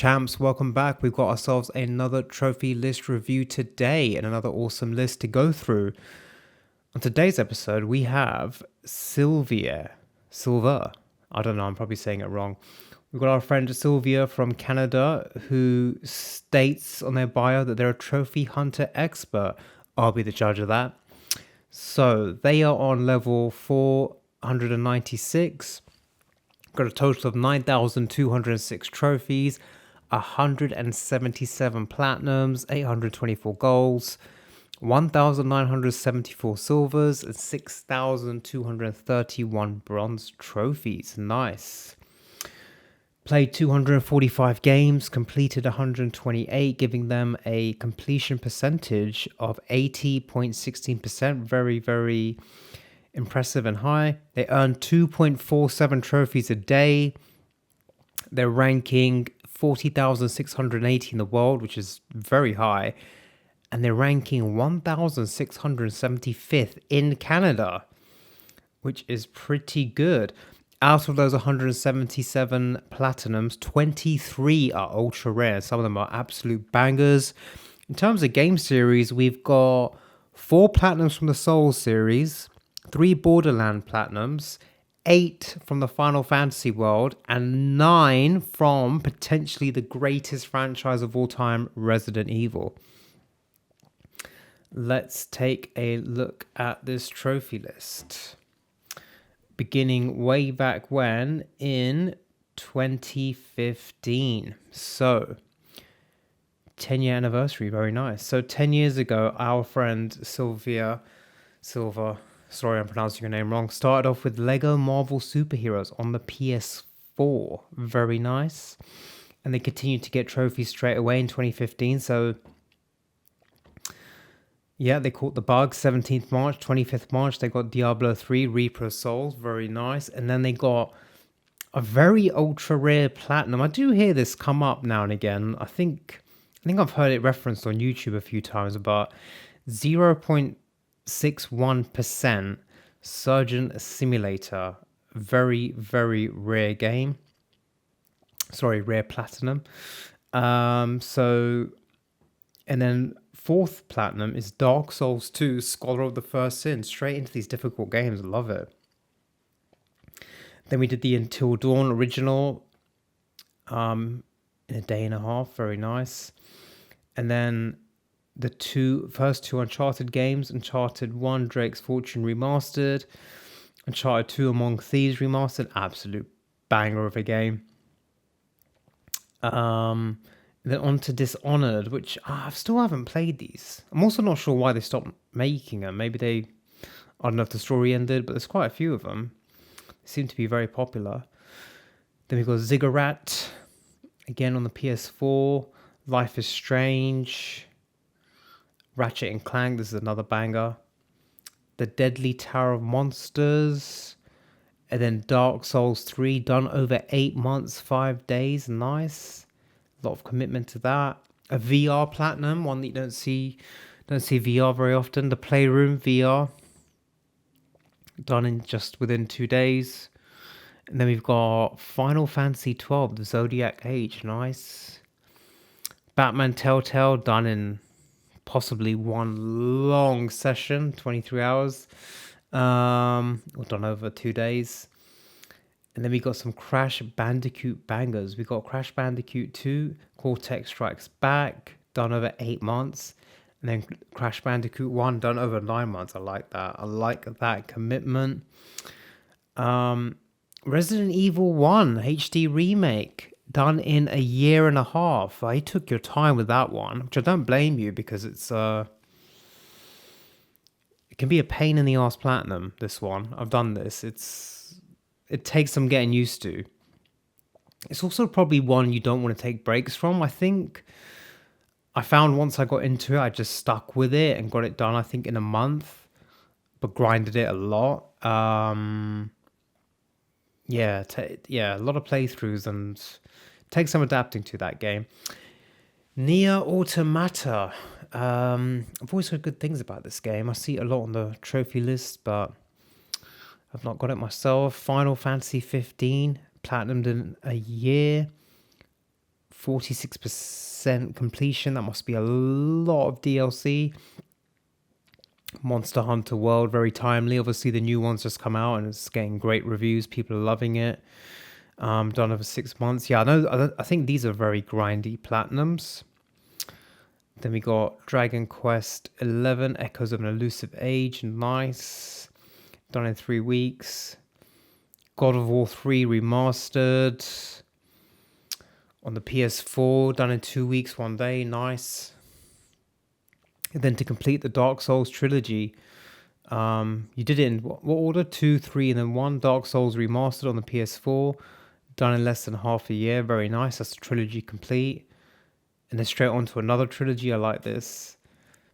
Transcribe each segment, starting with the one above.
champs, welcome back. We've got ourselves another trophy list review today and another awesome list to go through. On today's episode, we have Silver. I don't know, I'm probably saying it wrong. We've got our friend Sylvia from Canada who states on their bio that they're a trophy hunter expert. I'll be the judge of that. So they are on level 496. Got a total of 9,206 trophies, 177 platinums, 824 golds, 1,974 silvers, and 6,231 bronze trophies. Nice. Played 245 games, completed 128, giving them a completion percentage of 80.16%. Very, very impressive and high. They earn 2.47 trophies a day. They're ranking 40,680 in the world, which is very high. And they're ranking 1,675th in Canada, which is pretty good. Out of those 177 platinums, 23 are ultra rare. Some of them are absolute bangers. In terms of game series, we've got 4 platinums from the Souls series, 3 Borderlands platinums, 8 from the Final Fantasy world, and 9 from potentially the greatest franchise of all time, Resident Evil. Let's take a look at this trophy list. Beginning way back when in 2015. So, 10-year anniversary, very nice. So 10 years ago, our friend Silver, sorry I'm pronouncing your name wrong, started off with Lego Marvel Superheroes on the PS4. Very nice. And they continued to get trophies straight away in 2015. So yeah, they caught the bug. 17th March, 25th March, they got Diablo 3, Reaper of Souls. Very nice. And then they got a very ultra rare platinum. I do hear this come up now and again. I think I've heard it referenced on YouTube a few times, but 0.61% Surgeon Simulator. Very, very rare game. Sorry, rare platinum. And then 4th platinum is Dark Souls 2, Scholar of the First Sin. Straight into these difficult games. I love it. Then we did the Until Dawn original in a day and a half. Very nice. And then the first two Uncharted games, Uncharted 1, Drake's Fortune Remastered, Uncharted 2, Among Thieves Remastered, absolute banger of a game. Then on to Dishonored, which I still haven't played these. I'm also not sure why they stopped making them. Maybe I don't know if the story ended, but there's quite a few of them. They seem to be very popular. Then we've got Ziggurat, again on the PS4, Life is Strange, Ratchet and Clank, this is another banger. The Deadly Tower of Monsters, and then Dark Souls 3, done over 8 months, 5 days, nice. A lot of commitment to that. A VR platinum, one that you don't see VR very often. The Playroom VR, done in just within 2 days. And then we've got Final Fantasy 12, the Zodiac Age, nice. Batman Telltale, done in possibly one long session, 23 hours. Or done over 2 days. And then we got some Crash Bandicoot bangers. We got Crash Bandicoot 2, Cortex Strikes Back, done over 8 months. And then Crash Bandicoot 1, done over 9 months. I like that. I like that commitment. Resident Evil 1 HD remake, done in a year and a half. You took your time with that one, which I don't blame you because it can be a pain in the ass platinum, this one. I've done this. It takes some getting used to. It's also probably one you don't want to take breaks from. I think I found once I got into it, I just stuck with it and got it done, I think, in a month, but grinded it a lot. A lot of playthroughs and takes some adapting to that game. Nier Automata. I've always heard good things about this game. I see it a lot on the trophy list, but I've not got it myself. Final Fantasy 15, platinumed in a year. 46% completion. That must be a lot of DLC. Monster Hunter World, very timely. Obviously, the new one's just come out and it's getting great reviews. People are loving it. Done over 6 months. Yeah, I know. I think these are very grindy platinums. Then we got Dragon Quest 11, Echoes of an Elusive Age. Nice. Done in 3 weeks. God of War 3 Remastered on the PS4. Done in 2 weeks, 1 day. Nice. And then to complete the Dark Souls trilogy, you did it in what order? 2, 3, and then 1. Dark Souls Remastered on the PS4. Done in less than half a year. Very nice. That's the trilogy complete. And then straight on to another trilogy. I like this.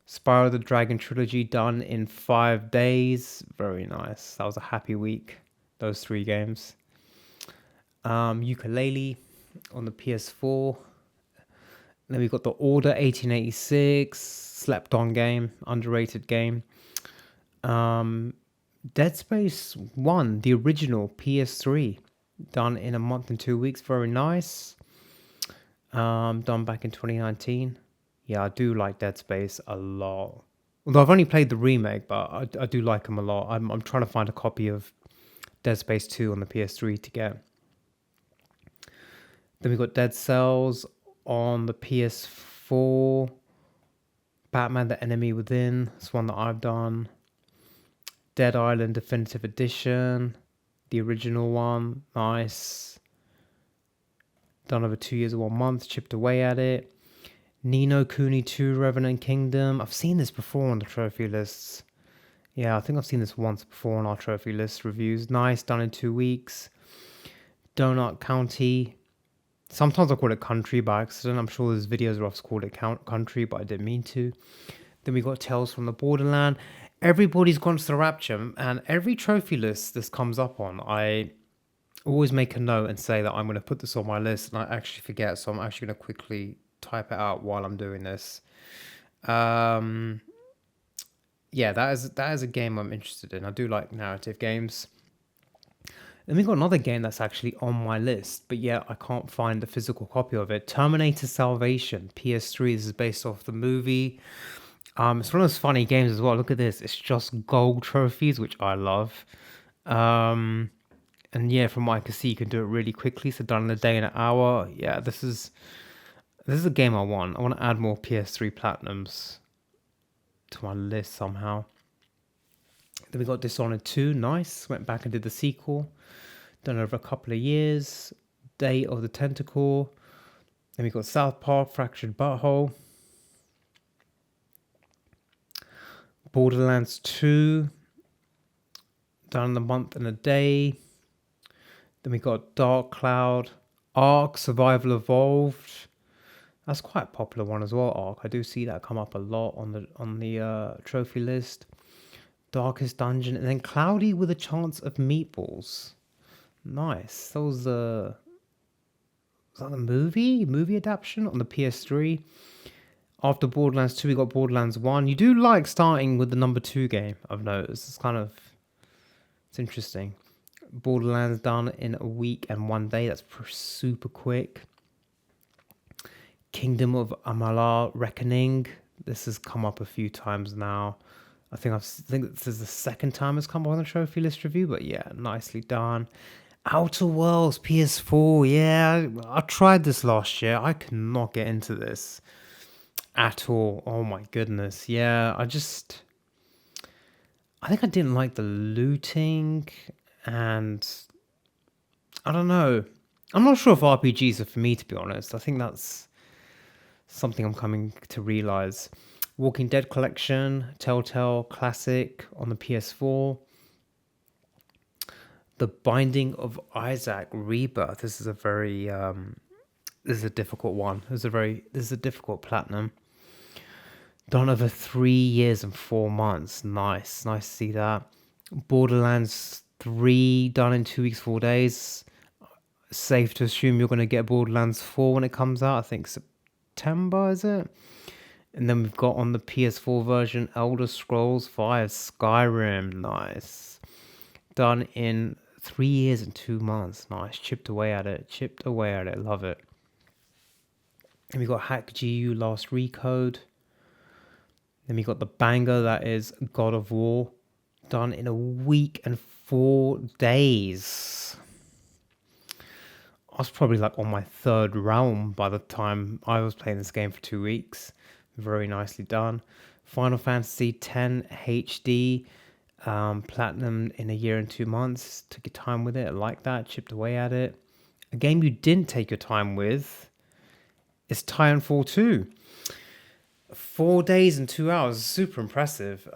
Spyro the Dragon trilogy done in 5 days. Very nice. That was a happy week. Those 3 games. Yooka-Laylee on the PS4. Then we got The Order 1886. Slept on game. Underrated game. Dead Space 1. The original PS3. Done in a month and 2 weeks. Very nice. Done back in 2019. Yeah, I do like Dead Space a lot. Although I've only played the remake, but I do like them a lot. I'm trying to find a copy of Dead Space 2 on the PS3 to get. Then we got Dead Cells on the PS4. Batman: The Enemy Within. That's one that I've done. Dead Island Definitive Edition. The original one. Nice. Done over 2 years and 1 month. Chipped away at it. Ni no Kuni 2 Revenant Kingdom. I've seen this before on the trophy lists. Yeah, I think I've seen this once before on our trophy list reviews. Nice. Done in 2 weeks. Donut County. Sometimes I call it country by accident. I'm sure there's videos where I've called it country, but I didn't mean to. Then we got Tales from the Borderland. Everybody's gone to the Rapture, and every trophy list this comes up on, I always make a note and say that I'm going to put this on my list, and I actually forget, so I'm actually going to quickly type it out while I'm doing this. Yeah, that is a game I'm interested in. I do like narrative games. Then we got another game that's actually on my list, but yeah, I can't find the physical copy of it. Terminator Salvation, PS3. This is based off the movie. It's one of those funny games as well. Look at this. It's just gold trophies, which I love. And yeah, from what I can see, you can do it really quickly. So done in a day and an hour. Yeah, this is a game I want. I want to add more PS3 platinums to my list somehow. Then we got Dishonored 2. Nice. Went back and did the sequel. Done over a couple of years. Day of the Tentacle. Then we got South Park Fractured Butthole. Borderlands 2. Done in a month and a day. Then we got Dark Cloud. Ark Survival Evolved. That's quite a popular one as well, Ark. I do see that come up a lot on the trophy list. Darkest Dungeon. And then Cloudy with a Chance of Meatballs. Nice. That was the movie adaptation on the PS3. After Borderlands 2, we got Borderlands 1. You do like starting with the number 2 game, I've noticed. It's interesting. Borderlands done in a week and 1 day. That's super quick. Kingdom of Amalur Reckoning. This has come up a few times now. I think this is the second time it's come on the trophy list review, but yeah, nicely done. Outer Worlds PS4. Yeah, I tried this last year. I could not get into this at all. Oh my goodness. Yeah, I think I didn't like the looting, and I don't know. I'm not sure if RPGs are for me, to be honest. I think that's something I'm coming to realize. Walking Dead Collection, Telltale Classic on the PS4. The Binding of Isaac Rebirth. This is a very this is a difficult one. This is a difficult platinum. Done over 3 years and 4 months. Nice to see that. Borderlands 3 done in 2 weeks, 4 days. Safe to assume you're going to get Borderlands 4 when it comes out. I think September, is it? And then we've got on the PS4 version Elder Scrolls 5 Skyrim. Nice. Done in 3 years and 2 months. Nice. Chipped away at it. Love it. And we got Hack GU Last Recode. Then we got the banger that is God of War, done in a week and 4 days. I was probably like on my third realm by the time I was playing this game for 2 weeks. Very nicely done. Final Fantasy X HD, platinum in a year and 2 months. Took your time with it. I like that. Chipped away at it. A game you didn't take your time with is Titanfall 2. 4 days and 2 hours. Super impressive.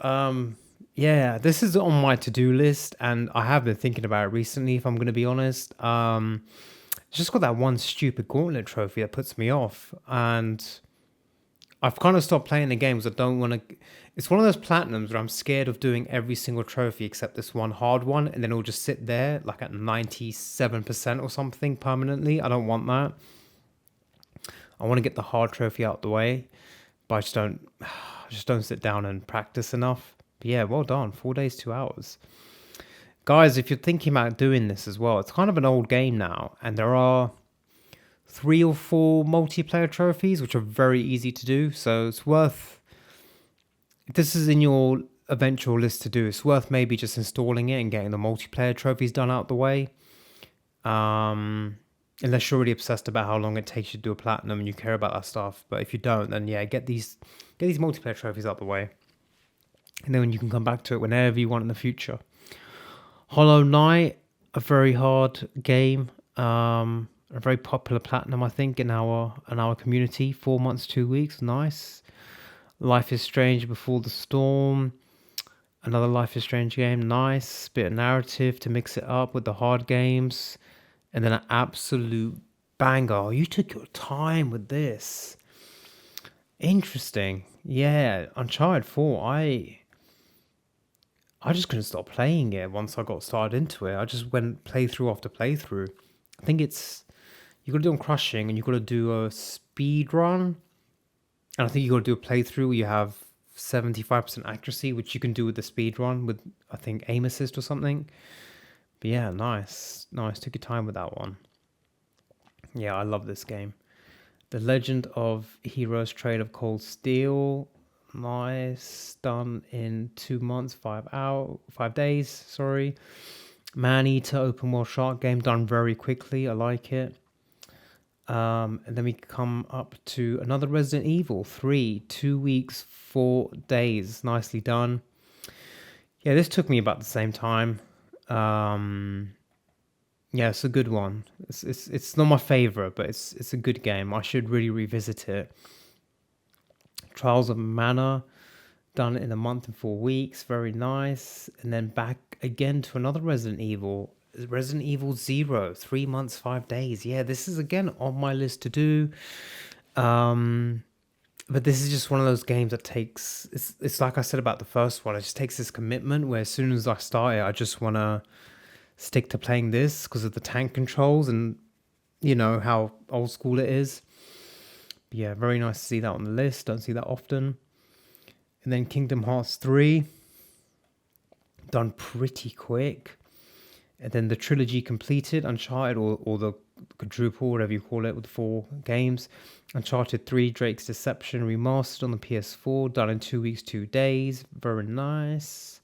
Yeah, this is on my to-do list, and I have been thinking about it recently, if I'm going to be honest. It's just got that one stupid gauntlet trophy that puts me off, and I've kind of stopped playing the games. I don't want to. It's one of those platinums where I'm scared of doing every single trophy except this one hard one, and then it'll just sit there like at 97% or something permanently. I don't want that. I want to get the hard trophy out the way, but I just don't sit down and practice enough. But yeah, well done. 4 days, 2 hours. Guys, if you're thinking about doing this as well, it's kind of an old game now, and there are 3 or 4 multiplayer trophies, which are very easy to do. So it's worth, if this is in your eventual list to do, it's worth maybe just installing it and getting the multiplayer trophies done out the way. Unless you're really obsessed about how long it takes you to do a platinum and you care about that stuff. But if you don't, then yeah, get these multiplayer trophies out the way. And then you can come back to it whenever you want in the future. Hollow Knight, a very hard game, a very popular platinum, I think, in our community. 4 months, 2 weeks, nice. Life is Strange Before the Storm, another Life is Strange game, nice. Bit of narrative to mix it up with the hard games, and then an absolute banger. Oh, you took your time with this. Interesting. Yeah, Uncharted 4, I just couldn't stop playing it once I got started into it. I just went playthrough after playthrough. I think you got to do on crushing, and you got to do a speed run. And I think you got to do a playthrough where you have 75% accuracy, which you can do with the speed run with, I think, aim assist or something. But yeah, nice. Took your time with that one. Yeah, I love this game. The Legend of Heroes Trade of Cold Steel. Nice, done in 2 months, 5 days. Sorry, Maneater open world shark game, done very quickly. I like it. And then we come up to another Resident Evil 3, 2 weeks, 4 days. Nicely done. Yeah, this took me about the same time. Yeah, it's a good one. It's not my favorite, but it's a good game. I should really revisit it. Trials of Mana, done in a month and 4 weeks, very nice. And then back again to another Resident Evil 0, 3 months, 5 days. Yeah, this is again on my list to do. But this is just one of those games that takes, it's like I said about the first one, it just takes this commitment where as soon as I start it, I just want to stick to playing this because of the tank controls and you know how old school it is. But yeah, very nice to see that on the list. Don't see that often. And then Kingdom Hearts 3, done pretty quick. And then the trilogy completed, Uncharted, or the quadruple, whatever you call it, with 4 games. Uncharted 3, Drake's Deception, remastered on the PS4, done in 2 weeks, 2 days. Very nice.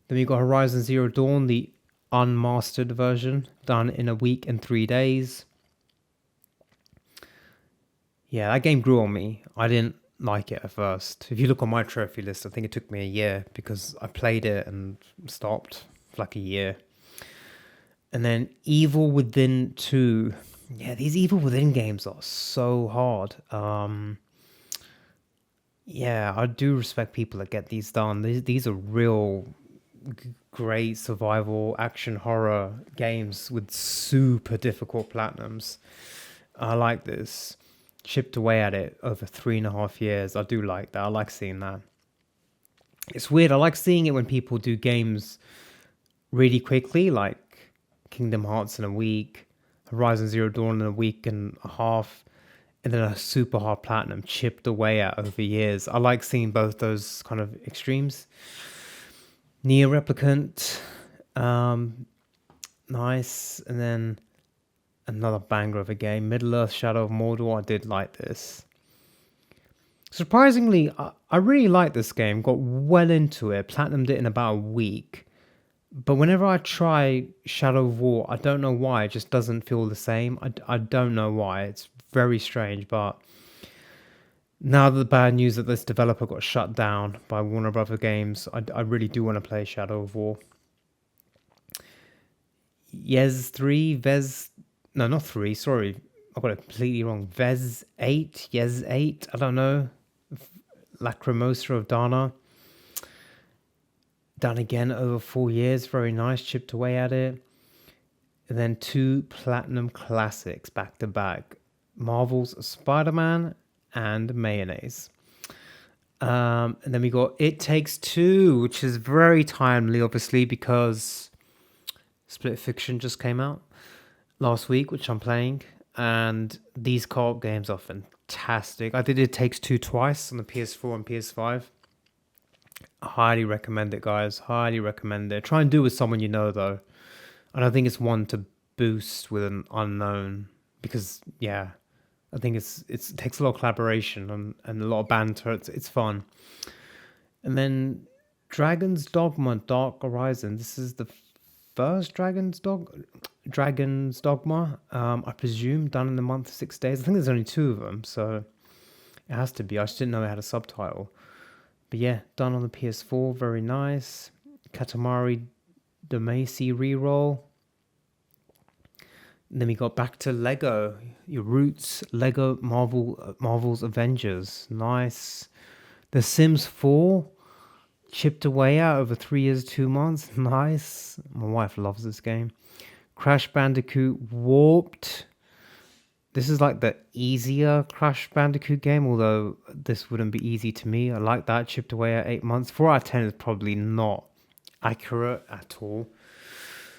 Then we got Horizon Zero Dawn, the unmastered version, done in a week and 3 days. Yeah, that game grew on me. I didn't like it at first. If you look on my trophy list, I think it took me a year because I played it and stopped for like a year. And then Evil Within 2. Yeah, these Evil Within games are so hard. Yeah, I do respect people that get these done. These are real great survival action horror games with super difficult platinums. I like this. Chipped away at it over 3.5 years. I do like that. I like seeing that. It's weird. I like seeing it when people do games really quickly, like Kingdom Hearts in a week, Horizon Zero Dawn in a week and a half, and then a super hard platinum chipped away at over years. I like seeing both those kind of extremes. Nier Replicant, nice. And then Another banger of a game. Middle-earth Shadow of Mordor. I did like this. Surprisingly, I really liked this game. Got well into it. Platinumed it in about a week. But whenever I try Shadow of War, I don't know why. It just doesn't feel the same. I don't know why. It's very strange. But now the bad news that this developer got shut down by Warner Brother Games, I really do want to play Shadow of War. Yes 3, Vez... No, not 3, sorry. I got it completely wrong. Vez 8, Yes 8, I don't know. Lacrimosa of Dana. Done again over 4 years. Very nice. Chipped away at it. And then 2 Platinum Classics back to back. Marvel's Spider-Man and Mayonnaise. And then we got It Takes Two, which is very timely, obviously, because Split Fiction just came out last week, which I'm playing. And these co-op games are fantastic. I did It Takes Two twice on the PS4 and PS5. I highly recommend it, guys. Highly recommend it. Try and do it with someone you know, though. I don't think it's one to boost with an unknown, because yeah, I think it takes a lot of collaboration and a lot of banter. It's fun. And then Dragon's Dogma Dark Horizon. This is the first Dragon's Dogma. I presume done in the month of 6 days. I think there's only 2 of them, so it has to be. I just didn't know it had a subtitle. But yeah, done on the PS4. Very nice. Katamari Damacy reroll. And then we got back to Lego. Your roots, Lego Marvel's Avengers. Nice. The Sims 4. Chipped away at over 3 years, 2 months. Nice. My wife loves this game. Crash Bandicoot Warped. This is like the easier Crash Bandicoot game, although this wouldn't be easy to me. I like that. Chipped away at 8 months. 4 out of 10 is probably not accurate at all.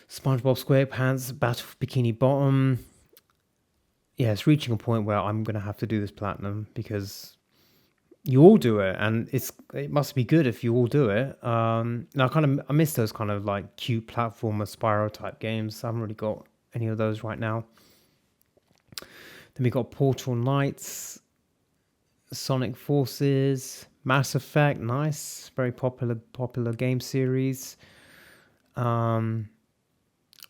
SpongeBob SquarePants Battle for Bikini Bottom. Yeah, it's reaching a point where I'm going to have to do this platinum because you all do it, and it must be good if you all do it. Now I miss those kind of like cute platformer Spyro type games. I haven't really got any of those right now. Then we got Portal Knights, Sonic Forces, Mass Effect. Nice, very popular game series.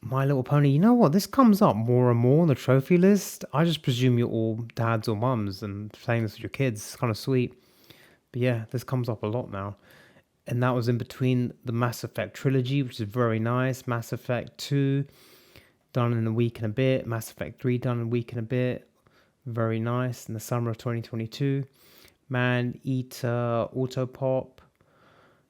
My Little Pony. You know what? This comes up more and more on the trophy list. I just presume you're all dads or mums and playing this with your kids. It's kind of sweet. But yeah, this comes up a lot now. And that was in between the Mass Effect trilogy, which is very nice. Mass Effect 2, done in a week and a bit. Mass Effect 3, done in a week and a bit. Very nice. In the summer of 2022. Man Eater Autopop.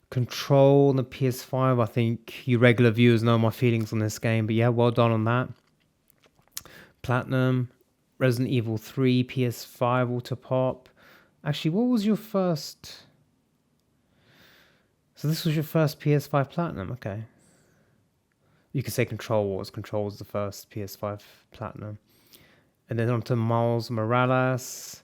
Control on the PS5. I think you regular viewers know my feelings on this game. But yeah, well done on that. Platinum. Resident Evil 3, PS5 Autopop. Actually, what was your first? So this was your first PS5 Platinum, okay. You could say Control Wars. Control was the first PS5 Platinum. And then on to Miles Morales.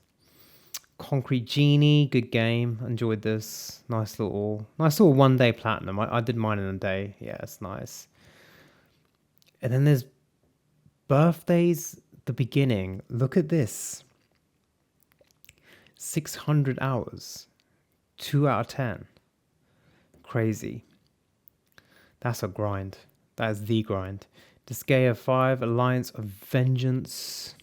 Concrete Genie, good game. Enjoyed this. Nice little 1 day Platinum. I did mine in a day. Yeah, it's nice. And then there's Birthdays, the beginning. Look at this. 600 hours. 2 out of 10. Crazy. That's a grind. That is the grind. Disgaea 5, Alliance of Vengeance.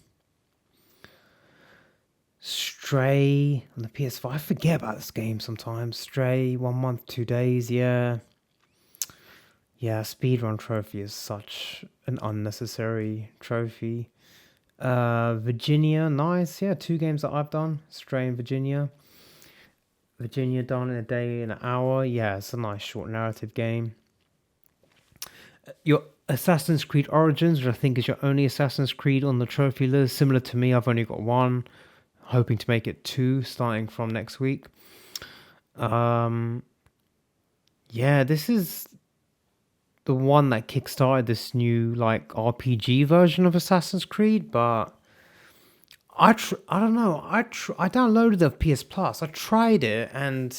Stray on the PS5. I forget about this game sometimes. Stray, 1 month, 2 days. Yeah. Speedrun trophy is such an unnecessary trophy. Virginia, nice. Yeah, 2 games that I've done. Stray and Virginia. Virginia done in a day, in an hour. Yeah, it's a nice short narrative game. Your Assassin's Creed Origins, which I think is your only Assassin's Creed on the trophy list. Similar to me, I've only got 1. Hoping to make it 2 starting from next week. Yeah, this is the one that kickstarted this new like RPG version of Assassin's Creed, but I don't know. I downloaded the PS Plus. I tried it, and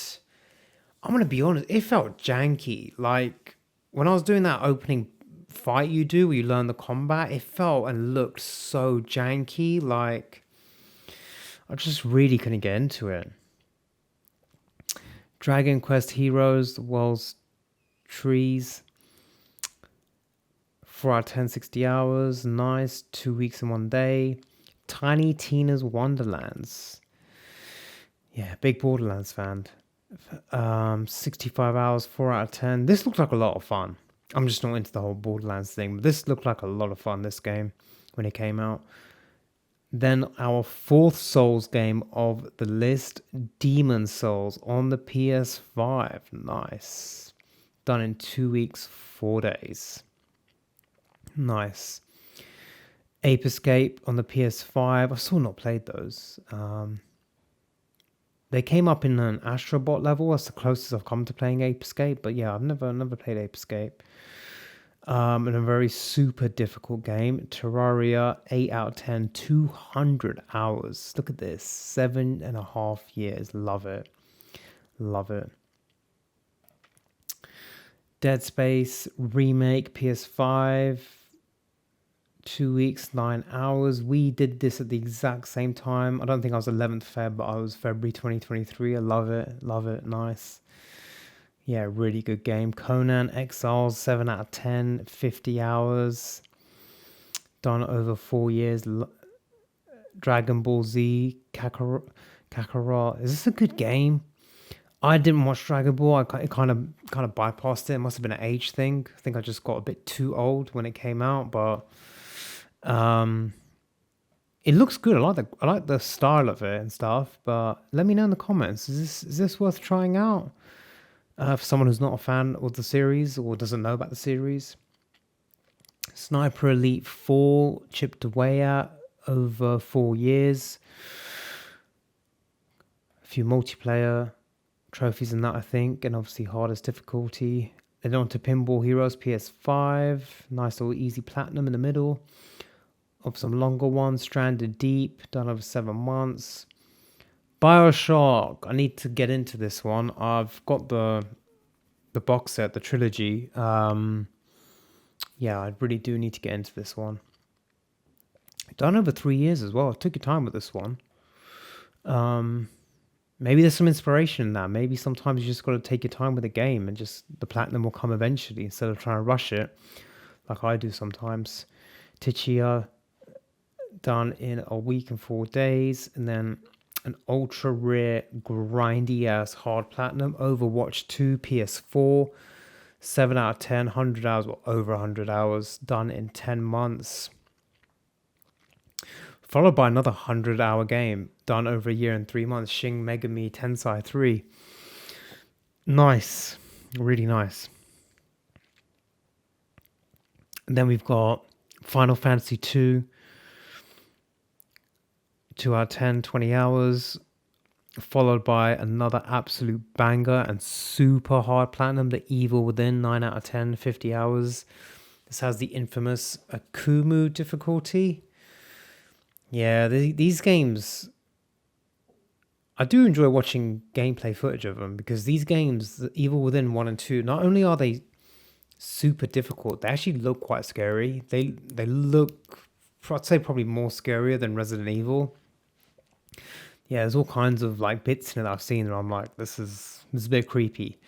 I'm gonna be honest, it felt janky. Like when I was doing that opening fight you do where you learn the combat, it felt and looked so janky. Like, I just really couldn't get into it. Dragon Quest Heroes, the world's trees. 4 out of 10, 60 hours. Nice. 2 weeks in 1 day. Tiny Tina's Wonderlands. Yeah, big Borderlands fan. 65 hours, 4 out of 10. This looked like a lot of fun. I'm just not into the whole Borderlands thing, but this looked like a lot of fun, this game, when it came out. Then our fourth Souls game of the list, Demon Souls on the PS5. Nice. Done in 2 weeks, 4 days. Nice. Ape Escape on the PS5. I've still not played those. They came up in an Astrobot level. That's the closest I've come to playing Ape Escape. But yeah, I've never played Ape Escape. In a very super difficult game, Terraria, 8 out of 10, 200 hours. Look at this, 7.5 years. Love it. Love it. Dead Space remake, PS5, 2 weeks, 9 hours. We did this at the exact same time. I don't think I was 11th Feb, but I was February 2023. I love it. Love it. Nice. Yeah, really good game. Conan Exiles, 7 out of 10, 50 hours. Done over 4 years. Dragon Ball Z, Kakarot. Is this a good game? I didn't watch Dragon Ball. I kind of bypassed it. It must have been an age thing. I think I just got a bit too old when it came out, but it looks good. I like the style of it and stuff. But let me know in the comments. Is this worth trying out? For someone who's not a fan of the series or doesn't know about the series. Sniper Elite 4 chipped away at over 4 years. A few multiplayer trophies in that, I think, and obviously hardest difficulty. Then on to Pinball Heroes PS5. Nice little easy platinum in the middle. Of some longer ones. Stranded Deep, done over 7 months. BioShock, I need to get into this one. I've got the box set, the trilogy. Yeah, I really do need to get into this one. Done over 3 years as well. I took your time with this one. Maybe there's some inspiration in that. Maybe sometimes you just got to take your time with a game and just the platinum will come eventually instead of trying to rush it like I do sometimes. Tichia, done in a week and 4 days. And then an ultra rare, grindy ass hard platinum. Overwatch 2 PS4. 7 out of 10, 100 hours or over 100 hours. Done in 10 months. Followed by another 100-hour game. Done over a year and 3 months. Shin Megami Tensei 3. Nice. Really nice. And then we've got Final Fantasy 2. 2 out of 10, 20 hours, followed by another absolute banger and super hard platinum, The Evil Within, 9 out of 10, 50 hours. This has the infamous Akumu difficulty. Yeah, these games, I do enjoy watching gameplay footage of them because these games, The Evil Within 1 and 2, not only are they super difficult, they actually look quite scary. They look, I'd say, probably more scarier than Resident Evil. Yeah, there's all kinds of like bits in it that I've seen and I'm like, this is a bit creepy.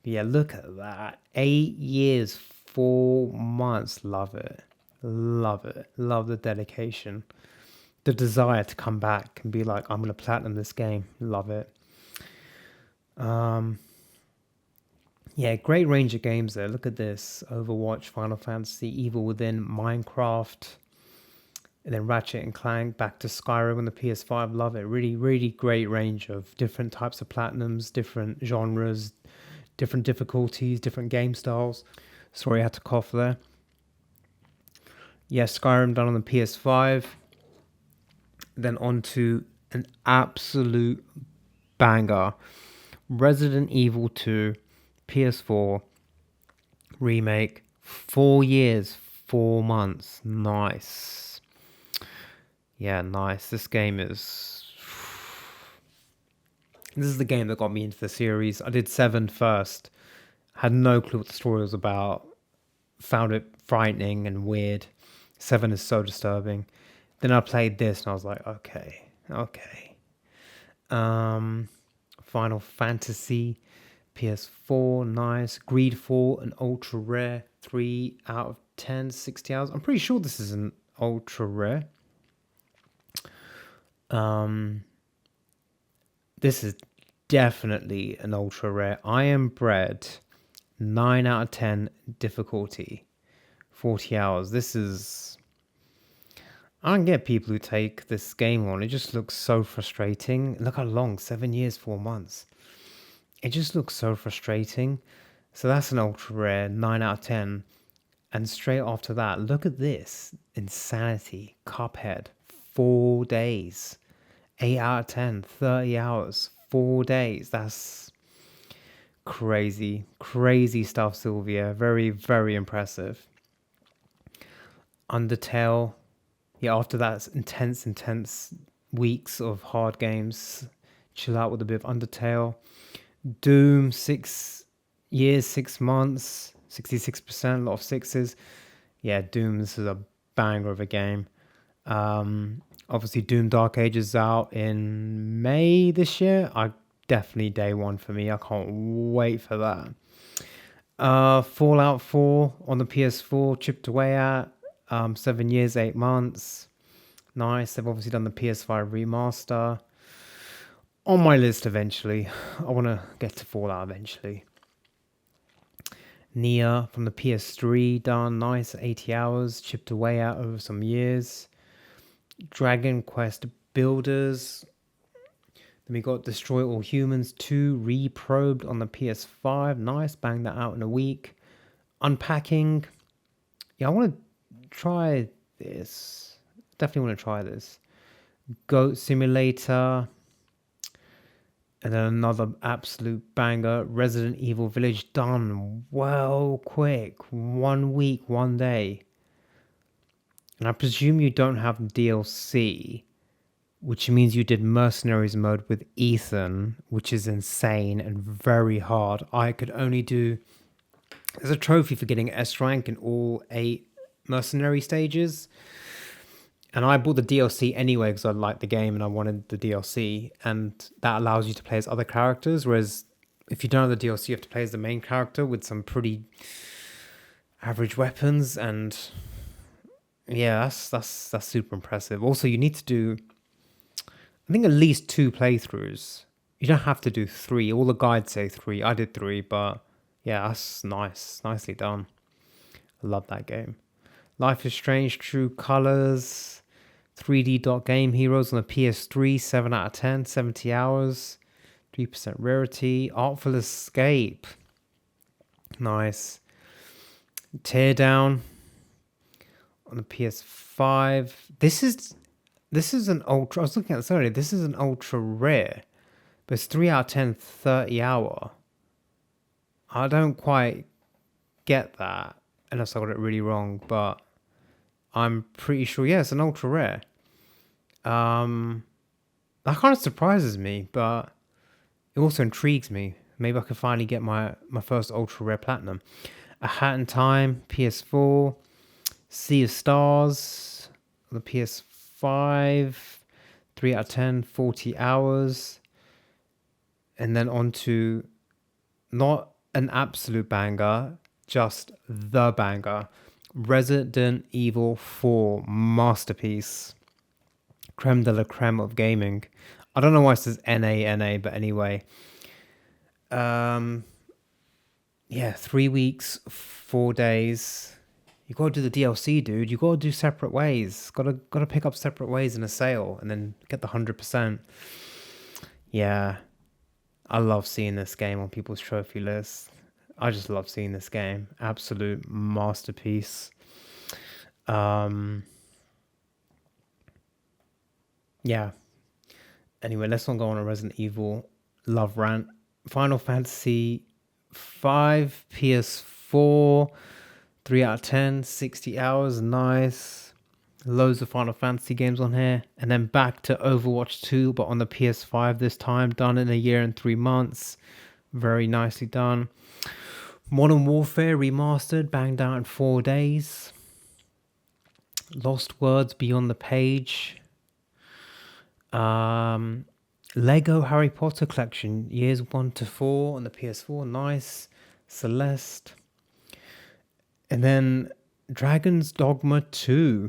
But yeah, look at that. 8 years, 4 months. Love it. Love it. Love the dedication. The desire to come back and be like, I'm going to platinum this game. Love it. Yeah, great range of games there. Look at this. Overwatch, Final Fantasy, Evil Within, Minecraft. And then Ratchet and Clank, back to Skyrim on the PS5. Love it. Really, really great range of different types of platinums, different genres, different difficulties, different game styles. Sorry, I had to cough there. Yeah, Skyrim done on the PS5. Then on to an absolute banger. Resident Evil 2, PS4 remake. 4 years, 4 months. Nice. Yeah, nice. This is the game that got me into the series. I did 7 first. Had no clue what the story was about. found it frightening and weird. 7 is so disturbing. Then I played this and I was like, okay. Final Fantasy, PS4, nice. Greedfall, an ultra rare, 3 out of 10, 60 hours. I'm pretty sure this is an ultra rare. This is definitely an ultra rare. I Am Bread, 9 out of 10 difficulty, 40 hours. This is... I don't get people who take this game on. It just looks so frustrating. Look how long, 7 years, 4 months. It just looks so frustrating. So that's an ultra rare, 9 out of 10. And straight after that, look at this. Insanity, Cuphead, 4 days. 8 out of 10, 30 hours, 4 days. That's crazy. Crazy stuff, Sylvia. Very, very impressive. Undertale. Yeah, after that intense weeks of hard games, chill out with a bit of Undertale. Doom, 6 years, 6 months, 66%, a lot of sixes. Yeah, Doom, this is a banger of a game. Obviously, Doom Dark Ages out in May this year. Definitely day one for me. I can't wait for that. Fallout 4 on the PS4, chipped away at. 7 years, 8 months. Nice. They've obviously done the PS5 remaster. On my list eventually. I want to get to Fallout eventually. Nier from the PS3 done. Nice. 80 hours. Chipped away at over some years. Dragon Quest Builders. Then we got Destroy All Humans 2 reprobed on the PS5. Nice. Bang that out in a week. Unpacking. Yeah, I want to try this. Definitely want to try this. Goat Simulator. And then another absolute banger. Resident Evil Village done well quick. 1 week, 1 day. And I presume you don't have DLC, which means you did Mercenaries mode with Ethan, which is insane and very hard. I could only do... There's a trophy for getting S rank in all 8 Mercenary stages. And I bought the DLC anyway because I liked the game and I wanted the DLC. And that allows you to play as other characters. Whereas if you don't have the DLC, you have to play as the main character with some pretty average weapons. And yeah, that's super impressive. Also, you need to do, I think, at least 2 playthroughs. You don't have to do 3. All the guides say 3. I did 3, but yeah, that's nice. Nicely done. I love that game. Life is Strange, True Colors, 3D Dot Game Heroes on the PS3, 7 out of 10, 70 hours, 3% rarity. Artful Escape, nice. Teardown on the PS5. This is an ultra. I was looking at this earlier. This is an ultra rare, but it's 3 out of 10, 30 hour. I don't quite get that unless I got it really wrong, but I'm pretty sure, yeah, it's an ultra rare. That kind of surprises me, but it also intrigues me. Maybe I could finally get my first ultra rare platinum. A Hat in Time, PS4. Sea of Stars on the PS5. 3 out of 10, 40 hours. And then on to not an absolute banger, just the banger. Resident Evil 4 masterpiece. Creme de la creme of gaming. I don't know why it says NA, but anyway. Yeah, 3 weeks, 4 days. You gotta do the DLC, dude. You gotta do separate ways. Gotta pick up separate ways in a sale and then get the 100%. Yeah. I love seeing this game on people's trophy lists. I just love seeing this game. Absolute masterpiece. Yeah. Anyway, let's not go on a Resident Evil love rant. Final Fantasy 5 PS4. 3 out of 10, 60 hours. Nice. Loads of Final Fantasy games on here. And then back to Overwatch 2, but on the PS5 this time. Done in 1 year and 3 months. Very nicely done. Modern Warfare Remastered, banged out in 4 days. Lost Words Beyond the Page. Lego Harry Potter Collection, years 1 to 4 on the PS4, nice. Celeste. And then Dragon's Dogma 2.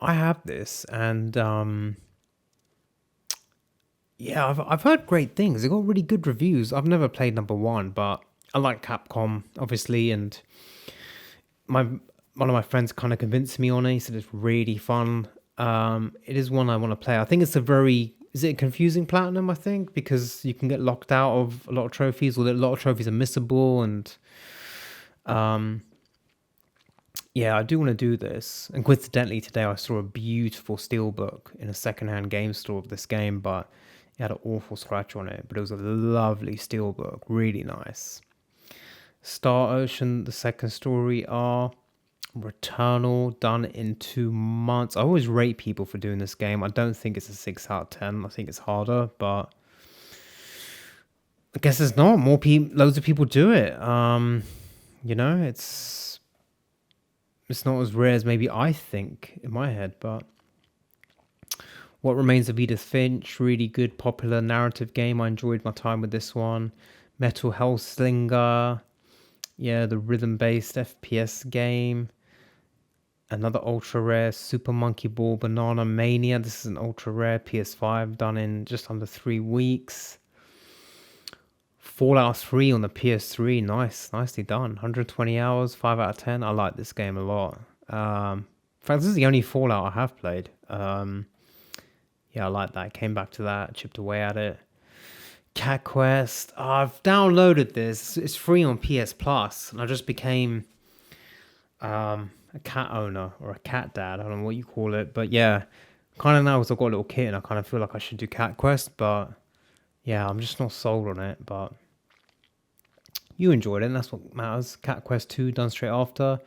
I have this, and yeah, I've heard great things. It got really good reviews. I've never played number 1, but I like Capcom, obviously, and one of my friends kind of convinced me on it. He said it's really fun. It is one I want to play. I think it's is it a confusing platinum, I think, because you can get locked out of a lot of trophies, or a lot of trophies are missable, and yeah, I do want to do this. And coincidentally, today I saw a beautiful steelbook in a secondhand game store of this game, but it had an awful scratch on it. But it was a lovely steelbook, really nice. Star Ocean, the second story are Returnal, done in 2 months. I always rate people for doing this game. I don't think it's a 6 out of 10. I think it's harder, but I guess it's not. Loads of people do it. It's not as rare as maybe I think in my head, but What Remains of Edith Finch, really good, popular narrative game. I enjoyed my time with this one. Metal Hellslinger, yeah, the rhythm-based FPS game. Another ultra rare, Super Monkey Ball Banana Mania. This is an ultra rare PS5, done in just under 3 weeks. Fallout 3 on the PS3, nicely done. 120 hours, 5 out of 10. I like this game a lot. In fact, this is the only Fallout I have played. Yeah, I like that. Came back to that, chipped away at it. Cat Quest. I've downloaded this. It's free on PS Plus, and I just became a cat owner or a cat dad. I don't know what you call it, but yeah, kind of now because I've got a little kid, and I kind of feel like I should do Cat Quest, but yeah, I'm just not sold on it. But you enjoyed it, and that's what matters. Cat Quest 2 done straight after.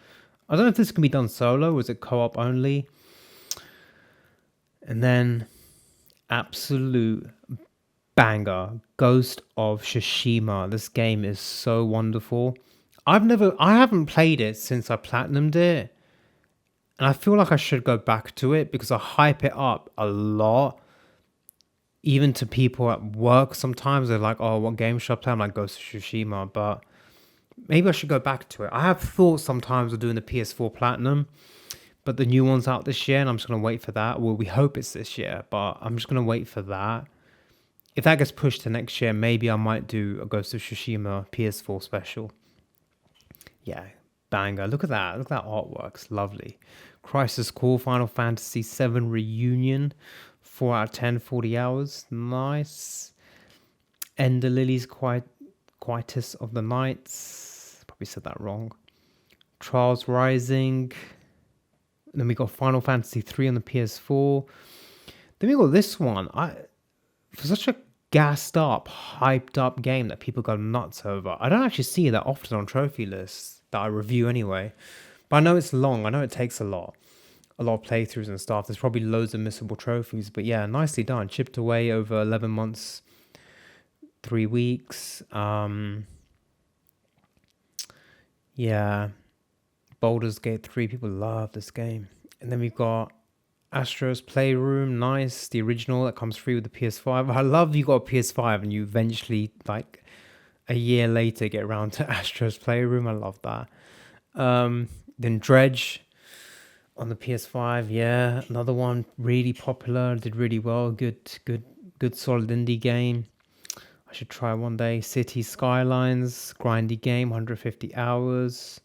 I don't know if this can be done solo, or is it co-op only? And then absolute banger, Ghost of Tsushima. This game is so wonderful. I haven't played it since I platinumed it, and I feel like I should go back to it because I hype it up a lot. Even to people at work, sometimes they're like, "Oh, what game should I play?" I'm like, Ghost of Tsushima, but maybe I should go back to it. I have thought sometimes of doing the PS4 Platinum, but the new one's out this year, and I'm just gonna wait for that. Well, we hope it's this year, but I'm just gonna wait for that. If that gets pushed to next year, maybe I might do a Ghost of Tsushima PS4 special. Yeah, banger. Look at that. Look at that artwork. It's lovely. Crisis Core Final Fantasy VII Reunion. 4 out of 10, 40 hours. Nice. Ender Lilies Quietus of the Nights. Probably said that wrong. Trials Rising. And then we got Final Fantasy 3 on the PS4. Then we got this one. For such a gassed up, hyped up game that people go nuts over, I don't actually see it that often on trophy lists that I review anyway. But I know it's long. I know it takes a lot of playthroughs and stuff. There's probably loads of missable trophies, but yeah, nicely done. Chipped away over 11 months, 3 weeks. Yeah, Baldur's Gate 3. People love this game. And then we've got Astro's Playroom, nice. The original that comes free with the PS5. I love you got a PS5 and you eventually, like a year later, get around to Astro's Playroom. I love that. Then Dredge on the PS5, yeah, another one really popular, did really well. Good solid indie game. I should try one day. City Skylines, grindy game, 150 hours.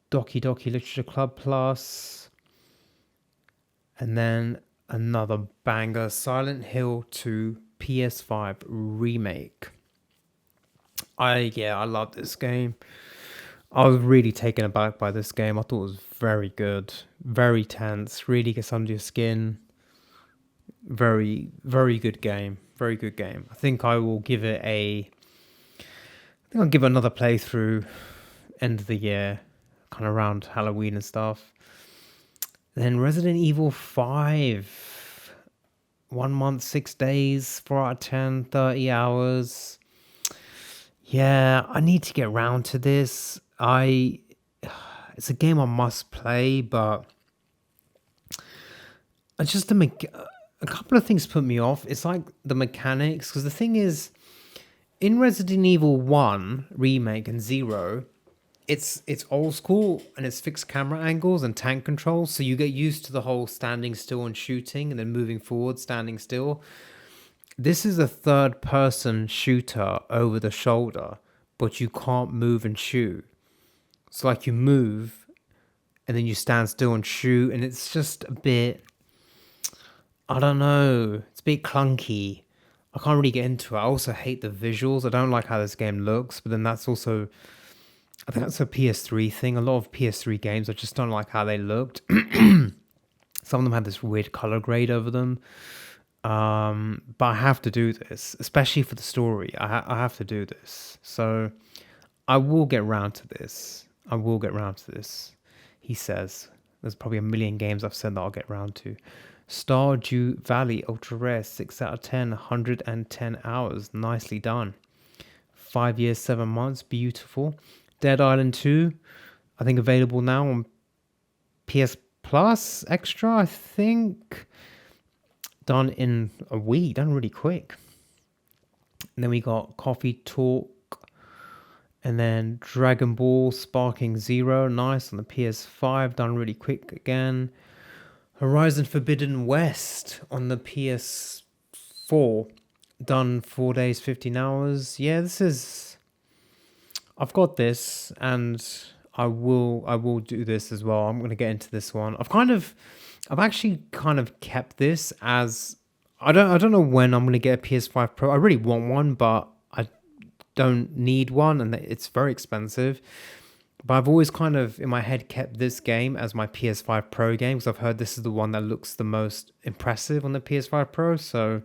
Doki Doki Literature Club Plus. And then another banger, Silent Hill 2 PS5 remake. I love this game. I was really taken aback by this game. I thought it was very good, very tense, really gets under your skin. Very, very good game. Very good game. I think I'll give it another playthrough end of the year, kind of around Halloween and stuff. Then Resident Evil 5, 1 month, 6 days, 4 out of 10, 30 hours. Yeah, I need to get round to this. It's a game I must play, but it's just a couple of things put me off. It's like the mechanics, because the thing is, in Resident Evil 1 remake and 0, it's old school and it's fixed camera angles and tank controls, so you get used to the whole standing still and shooting and then moving forward, standing still. This is a third person shooter over the shoulder, but you can't move and shoot. It's like you move and then you stand still and shoot, and it's just a bit, I don't know, it's a bit clunky. I can't really get into it. I also hate the visuals. I don't like how this game looks, but then that's also, I think that's a PS3 thing. A lot of PS3 games, I just don't like how they looked. Some of them had this weird color grade over them. But I have to do this, especially for the story. I have to do this. So I will get round to this. I will get round to this, he says. There's probably a million games I've said that I'll get round to. Stardew Valley, ultra rare, 6 out of 10, 110 hours. Nicely done. 5 years, 7 months, beautiful. Dead Island 2, I think available now on PS Plus Extra, I think. Done in a week, done really quick. And then we got Coffee Talk, and then Dragon Ball Sparking Zero, nice on the PS5, done really quick again. Horizon Forbidden West on the PS4, done 4 days, 15 hours. Yeah, I've got this, and I will do this as well. I'm gonna get into this one. I've actually kind of kept this as, I don't know when I'm gonna get a PS5 Pro. I really want one, but I don't need one, and it's very expensive. But I've always kind of in my head kept this game as my PS5 Pro game, because I've heard this is the one that looks the most impressive on the PS5 Pro. So,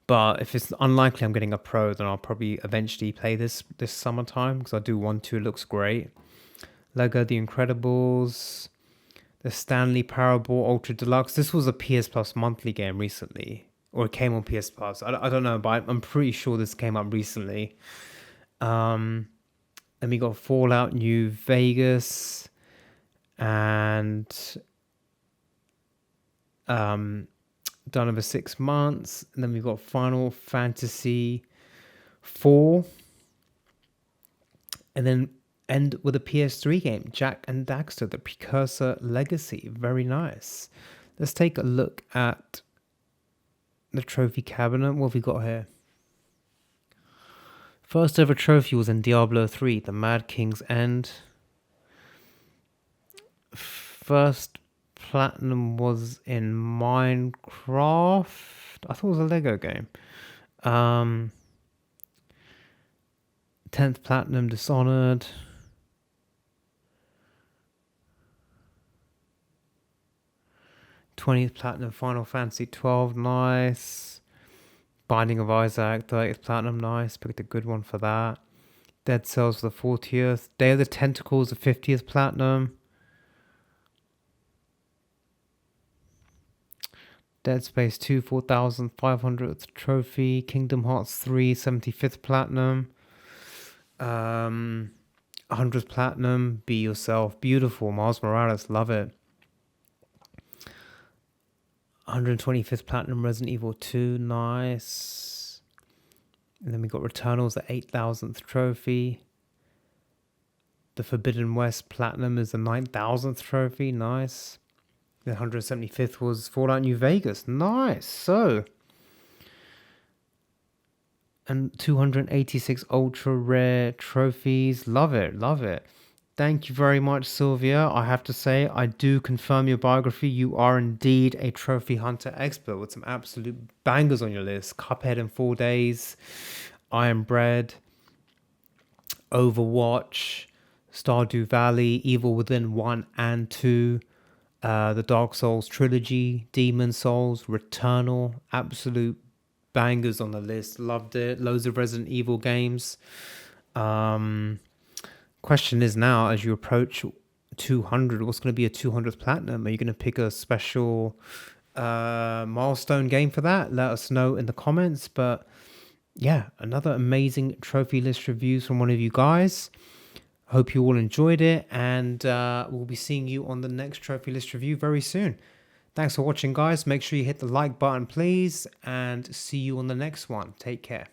but if it's unlikely I'm getting a Pro, then I'll probably eventually play this summertime, because I do want to. It looks great. Lego The Incredibles, the Stanley Parable Ultra Deluxe. This was a PS Plus monthly game recently, or it came on PS Plus. I don't know, but I'm pretty sure this came up recently. Then we got Fallout New Vegas, and done over 6 months. And then we've got Final Fantasy 4, and then end with a PS3 game, Jak and Daxter, the Precursor Legacy. Very nice. Let's take a look at the trophy cabinet. What have we got here? First ever trophy was in Diablo 3, the Mad King's End. First platinum was in Minecraft. I thought it was a Lego game. 10th platinum, Dishonored. 20th platinum, Final Fantasy 12, nice. Binding of Isaac, 30th platinum, nice. Picked a good one for that. Dead Cells for the 40th. Day of the Tentacles, the 50th platinum. Dead Space 2, 4,500th trophy. Kingdom Hearts 3, 75th platinum. 100th platinum. Be Yourself, beautiful. Miles Morales, love it. 125th platinum, Resident Evil 2, nice. And then we got Returnals, the 8,000th trophy. The Forbidden West platinum is the 9,000th trophy, nice. The 175th was Fallout New Vegas, nice. So, and 286 ultra rare trophies, love it, love it. Thank you very much, Sylvia. I have to say, I do confirm your biography. You are indeed a trophy hunter expert with some absolute bangers on your list. Cuphead in 4 days, Iron Bread, Overwatch, Stardew Valley, Evil Within 1 and 2, the Dark Souls trilogy, Demon Souls, Returnal, absolute bangers on the list. Loved it. Loads of Resident Evil games. Question is now, as you approach 200, what's going to be a 200th platinum? Are you going to pick a special milestone game for that? Let us know in the comments. But yeah, another amazing trophy list reviews from one of you guys. Hope you all enjoyed it, and we'll be seeing you on the next trophy list review very soon. Thanks for watching, guys. Make sure you hit the like button, please, and see you on the next one. Take care.